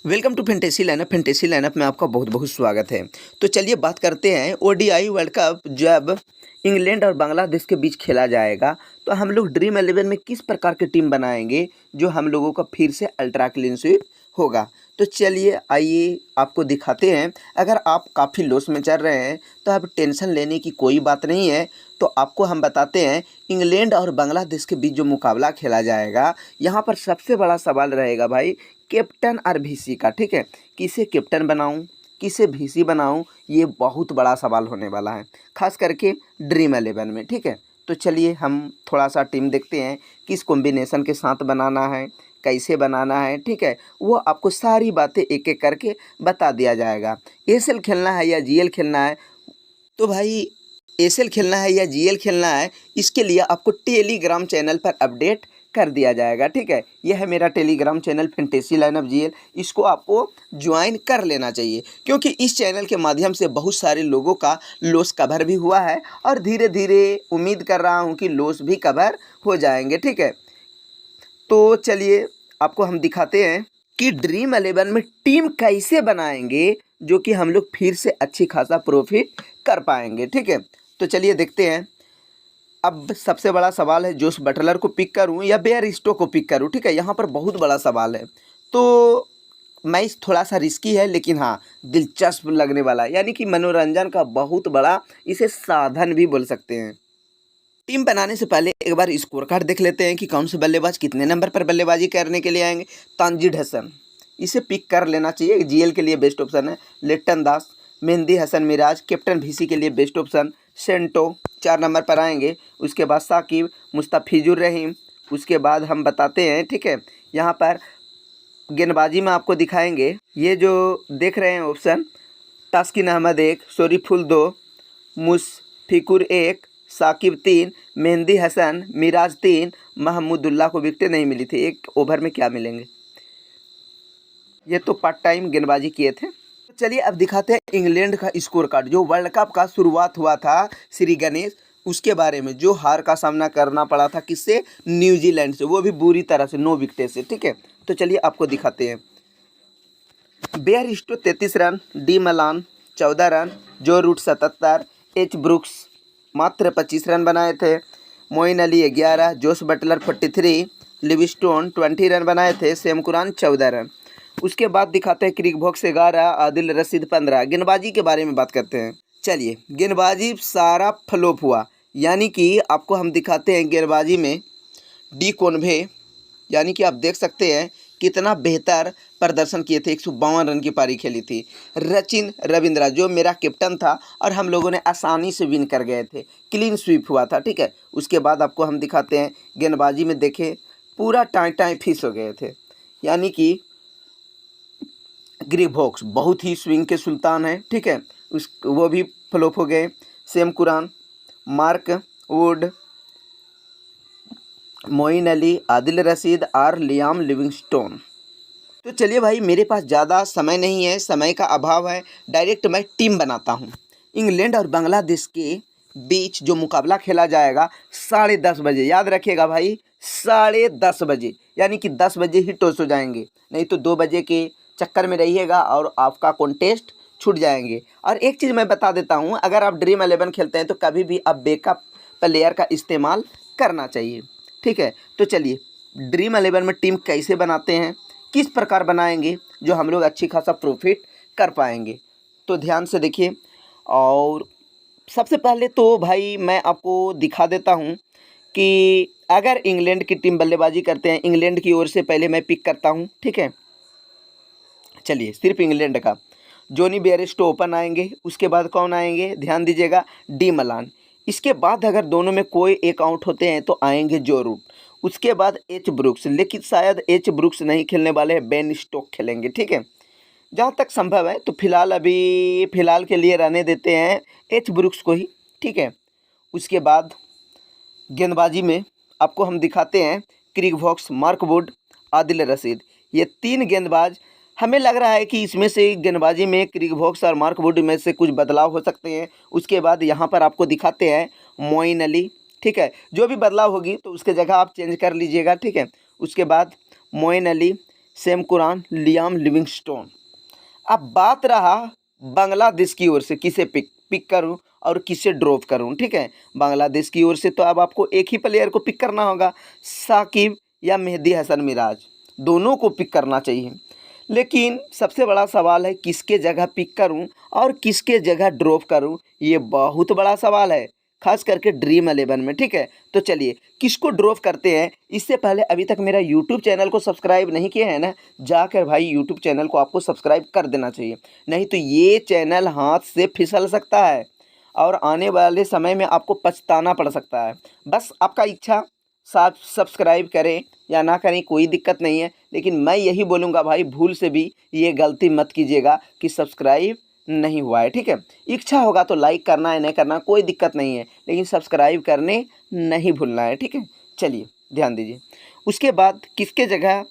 Welcome to fantasy lineup में आपका बहुत बहुत स्वागत है। तो चलिए बात करते हैं ओडीआई वर्ल्ड कप जब इंग्लैंड और बांग्लादेश के बीच खेला जाएगा तो हम लोग ड्रीम 11 में किस प्रकार की टीम बनाएंगे जो हम लोगों का फिर से अल्ट्रा क्लीन स्वीप होगा। तो चलिए आइए आपको दिखाते हैं। अगर आप काफ़ी लॉस में चल रहे हैं तो अब टेंशन लेने की कोई बात नहीं है। तो आपको हम बताते हैं इंग्लैंड और बांग्लादेश के बीच जो मुकाबला खेला जाएगा, यहाँ पर सबसे बड़ा सवाल रहेगा भाई कैप्टन और वीसी का। ठीक है, किसे कैप्टन बनाऊं किसे वीसी बनाऊं, ये बहुत बड़ा सवाल होने वाला है, खास करके ड्रीम 11 में। ठीक है, तो चलिए हम थोड़ा सा टीम देखते हैं किस कॉम्बिनेशन के साथ बनाना है, कैसे बनाना है। ठीक है, वो आपको सारी बातें एक एक करके बता दिया जाएगा। एसएल खेलना है या जीएल खेलना है, तो भाई एसएल खेलना है या जीएल खेलना है, इसके लिए आपको टेलीग्राम चैनल पर अपडेट कर दिया जाएगा। ठीक है, यह है मेरा Telegram channel fantasy lineup GL, इसको आपको ज्वाइन कर लेना चाहिए क्योंकि इस चैनल के माध्यम से बहुत सारे लोगों का लॉस कवर भी हुआ है और धीरे धीरे उम्मीद कर रहा हूँ कि लॉस भी कवर हो जाएंगे। ठीक है, तो चलिए आपको हम दिखाते हैं कि ड्रीम 11 में टीम कैसे बनाएंगे जो कि हम लोग फिर से अच्छी खासा प्रॉफिट कर पाएंगे। ठीक है, तो चलिए देखते हैं। अब सबसे बड़ा सवाल है जोस बटलर को पिक करूं या बेयर स्टो को पिक करूं। ठीक है, यहाँ पर बहुत बड़ा सवाल है। तो मैच थोड़ा सा रिस्की है लेकिन हाँ दिलचस्प लगने वाला है, यानी कि मनोरंजन का बहुत बड़ा इसे साधन भी बोल सकते हैं। टीम बनाने से पहले एक बार स्कोर कार्ड देख लेते हैं कि कौन से बल्लेबाज कितने नंबर पर बल्लेबाजी करने के लिए आएंगे। तानजीद हसन, इसे पिक कर लेना चाहिए, जीएल के लिए बेस्ट ऑप्शन है। लिट्टन दास, मेहंदी हसन मिराज, कैप्टन वीसी के लिए बेस्ट ऑप्शन। सेंटो 4 नंबर पर आएंगे। उसके बाद साकिब, मुस्तफिजुर रहीम। उसके बाद हम बताते हैं, ठीक है, यहाँ पर गेंदबाजी में आपको दिखाएंगे ये जो देख रहे हैं ऑप्शन, तास्किन अहमद 1, शरीफुल 2, मुशफिकुर 1, साकिब 3, मेहंदी हसन मिराज 3, महमूदुल्लाह को विकेट नहीं मिली थी। एक ओवर में क्या मिलेंगे, ये तो पार्ट टाइम गेंदबाजी किए थे। तो चलिए अब दिखाते हैं इंग्लैंड का स्कोर कार्ड जो वर्ल्ड कप का शुरुआत हुआ था श्री गणेश, उसके बारे में जो हार का सामना करना पड़ा था किससे, न्यूजीलैंड से, वो भी बुरी तरह से 9 विकेट से। ठीक है, तो चलिए आपको दिखाते हैं। Bairstow 33 run, D Malan 14 run, Joe Root 77, H Brooks मात्र 25 रन बनाए थे, Moeen Ali 11, Jos Buttler 43, Livingstone 20 run बनाए थे, सेम कुरान 14 रन। उसके बाद दिखाते हैं क्रिक वॉक्स 11, आदिल रशीद 15। गेंदबाजी के बारे में बात करते हैं। चलिए गेंदबाजी सारा फ्लॉप हुआ, यानी कि आपको हम दिखाते हैं गेंदबाजी में डी कॉन्वे, यानी कि आप देख सकते हैं कितना बेहतर प्रदर्शन किए थे। 152 रन की पारी खेली थी। रचिन रविंद्रा जो मेरा कैप्टन था और हम लोगों ने आसानी से विन कर गए थे, क्लीन स्वीप हुआ था। ठीक है, उसके बाद आपको हम दिखाते हैं गेंदबाजी में देखें पूरा टाई फिश हो गए थे, यानी कि ग्रीवॉक्स बहुत ही स्विंग के सुल्तान है। ठीक है, वो भी फ्लॉप हो गए। Sam Curran, Mark Wood, Moeen Ali, Adil Rashid और लियाम लिविंगस्टोन। तो चलिए भाई, मेरे पास ज़्यादा समय नहीं है, समय का अभाव है, डायरेक्ट मैं टीम बनाता हूँ। इंग्लैंड और बांग्लादेश के बीच जो मुकाबला खेला जाएगा 10:30 बजे, याद रखिएगा भाई 10:30 बजे, यानी कि 10 बजे ही टॉस हो जाएंगे, नहीं तो 2 बजे के चक्कर में रहिएगा और आपका कॉन्टेस्ट छूट जाएंगे। और एक चीज़ मैं बता देता हूँ, अगर आप ड्रीम 11 खेलते हैं तो कभी भी आप बैकअप प्लेयर का इस्तेमाल करना चाहिए। ठीक है, तो चलिए ड्रीम 11 में टीम कैसे बनाते हैं, किस प्रकार बनाएंगे जो हम लोग अच्छी खासा प्रॉफिट कर पाएंगे, तो ध्यान से देखिए। और सबसे पहले तो भाई मैं आपको दिखा देता हूं कि अगर इंग्लैंड की टीम बल्लेबाजी करते हैं, इंग्लैंड की ओर से पहले मैं पिक करता हूं। ठीक है, चलिए सिर्फ इंग्लैंड का जोनी बेयरस्टो ओपन आएंगे। उसके बाद कौन आएंगे, ध्यान दीजिएगा, डी मलान। इसके बाद अगर दोनों में कोई एक आउट होते हैं तो आएंगे जो रूट। उसके बाद एच ब्रुक्स, लेकिन शायद एच ब्रुक्स नहीं खेलने वाले हैं, बेन स्टोक खेलेंगे। ठीक है, जहाँ तक संभव है, तो फिलहाल के लिए रहने देते हैं एच ब्रुक्स को ही। ठीक है, उसके बाद गेंदबाजी में आपको हम दिखाते हैं क्रिक वॉक्स, मार्क वुड, आदिल रशीद, ये 3 गेंदबाज। हमें लग रहा है कि इसमें से गेंदबाजी में क्रिक वॉक्स और मार्क वुड में से कुछ बदलाव हो सकते हैं। उसके बाद यहाँ पर आपको दिखाते हैं मोइन अली। ठीक है, जो भी बदलाव होगी तो उसके जगह आप चेंज कर लीजिएगा। ठीक है, उसके बाद Moeen Ali, Sam Curran, Liam Livingstone. अब बात रहा बांग्लादेश की ओर से किसे पिक करूं और किसे ड्रॉप करूं, ठीक है। बांग्लादेश की ओर से तो अब आपको एक ही प्लेयर को पिक करना होगा, साकिब या मेहदी हसन मिराज, दोनों को पिक करना चाहिए। लेकिन सबसे बड़ा सवाल है किसके जगह पिक करूं और किसके जगह ड्रॉप करूं, ये बहुत बड़ा सवाल है, खास करके ड्रीम 11 में, ठीक है। तो चलिए किसको ड्रॉप करते हैं। इससे पहले अभी तक मेरा यूट्यूब चैनल को सब्सक्राइब नहीं किया है ना, जाकर भाई यूट्यूब चैनल को आपको सब्सक्राइब कर देना चाहिए, नहीं तो ये चैनल हाथ से फिसल सकता है और आने वाले समय में आपको पछताना पड़ सकता है। बस आपका इच्छा, साथ सब्सक्राइब करें या ना करें कोई दिक्कत नहीं है, लेकिन मैं यही बोलूँगा भाई भूल से भी ये गलती मत कीजिएगा कि सब्सक्राइब नहीं हुआ है, ठीक है। इच्छा होगा तो लाइक करना है, नहीं करना कोई दिक्कत नहीं है, लेकिन सब्सक्राइब करने नहीं भूलना है, ठीक है। चलिए ध्यान दीजिए। उसके बाद किसके जगह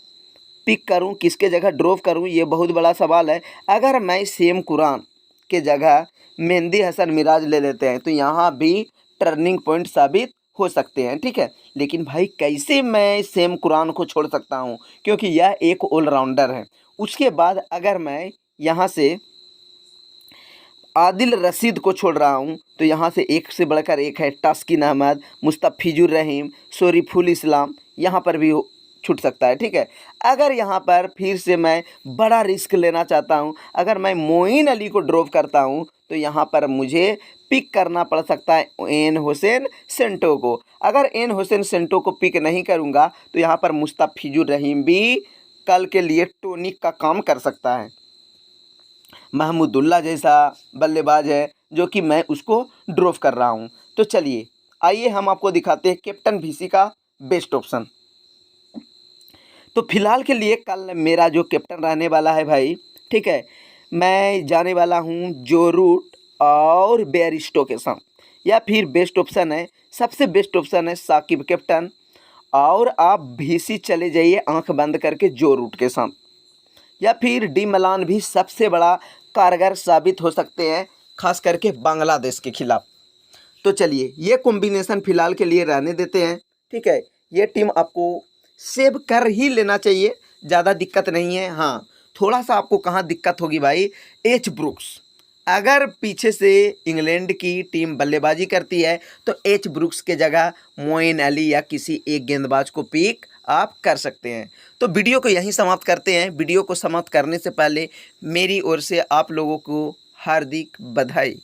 पिक करूं, किसके जगह ड्रॉप करूं, ये बहुत बड़ा सवाल है। अगर मैं सैम कुरान के जगह मेहदी हसन मिराज ले लेते हैं तो यहाँ भी टर्निंग पॉइंट साबित हो सकते हैं, ठीक है। लेकिन भाई कैसे मैं सैम कुरान को छोड़ सकता हूँ, क्योंकि यह एक ऑलराउंडर है। उसके बाद अगर मैं यहाँ से आदिल रशीद को छोड़ रहा हूँ तो यहाँ से एक से बढ़कर एक है, तास्किन अहमद, मुस्तफ़िजुर रहीम, शरीफुल इस्लाम, यहाँ पर भी छूट सकता है, ठीक है। अगर यहाँ पर फिर से मैं बड़ा रिस्क लेना चाहता हूँ, अगर मैं मोइन अली को ड्रॉप करता हूँ तो यहाँ पर मुझे पिक करना पड़ सकता है एन हुसैन सेंटो को। अगर एन हुसैन सेंटो को पिक नहीं करूँगा तो यहाँ पर मुस्तफ़िजुर रहीम भी कल के लिए टोनिक का काम कर सकता है। महमूदुल्लाह जैसा बल्लेबाज है जो कि मैं उसको ड्रॉप कर रहा हूं। तो चलिए आइए हम आपको दिखाते हैं कैप्टन वीसी का बेस्ट ऑप्शन। तो फिलहाल के लिए कल मेरा जो कैप्टन रहने वाला है भाई, ठीक है, मैं जाने वाला हूं जो रूट और बेयरिस्टो के साथ, या फिर बेस्ट ऑप्शन है, सबसे बेस्ट ऑप्शन है साकिब कैप्टन, और आप वीसी चले जाइए आंख बंद करके जो रूट के साथ, या फिर डी मलान भी सबसे बड़ा कारगर साबित हो सकते हैं, खास करके बांग्लादेश के खिलाफ। तो चलिए ये कॉम्बिनेशन फिलहाल के लिए रहने देते हैं, ठीक है। ये टीम आपको सेव कर ही लेना चाहिए, ज़्यादा दिक्कत नहीं है। हाँ, थोड़ा सा आपको कहाँ दिक्कत होगी भाई, एच ब्रुक्स, अगर पीछे से इंग्लैंड की टीम बल्लेबाजी करती है तो एच ब्रुक्स के जगह मोइन अली या किसी एक गेंदबाज को पिक आप कर सकते हैं। तो वीडियो को यहीं समाप्त करते हैं। वीडियो को समाप्त करने से पहले मेरी ओर से आप लोगों को हार्दिक बधाई।